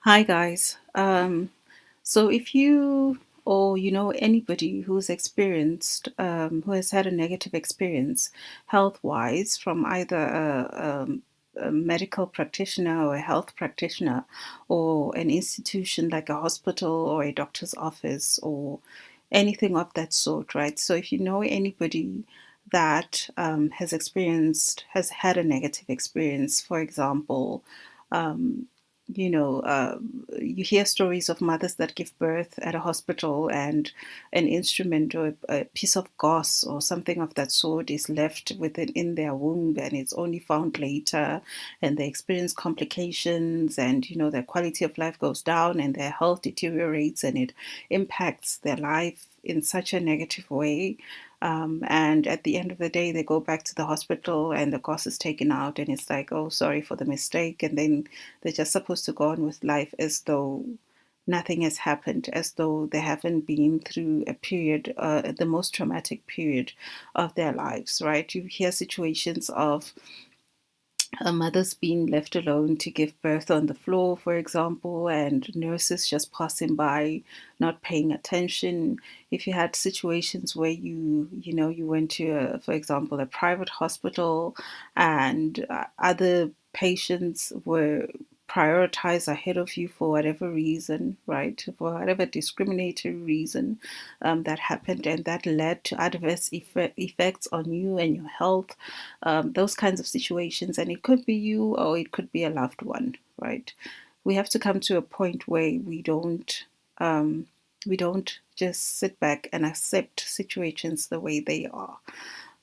Hi guys. So if you or you know anybody who's experienced, who has had a negative experience health-wise from either a medical practitioner or a health practitioner or an institution like a hospital or a doctor's office or anything of that sort, right? So if you know anybody that has had a negative experience, for example, um, you know, you hear stories of mothers that give birth at a hospital and an instrument or a piece of gauze or something of that sort is left within in their womb and it's only found later and they experience complications and their quality of life goes down and their health deteriorates and it impacts their life in such a negative way. And at the end of the day, they go back to the hospital and the gauze is taken out, and it's like, oh, sorry for the mistake. And then they're just supposed to go on with life as though nothing has happened, as though they haven't been through a period, the most traumatic period of their lives, right? You hear situations of mothers being left alone to give birth on the floor, for example, and nurses just passing by, not paying attention. If you had situations where you went to, for example, a private hospital, and other patients were prioritized ahead of you for whatever reason, right? For whatever discriminatory reason that happened, and that led to adverse effects on you and your health, those kinds of situations. And it could be you or it could be a loved one, right? We have to come to a point where we don't just sit back and accept situations the way they are.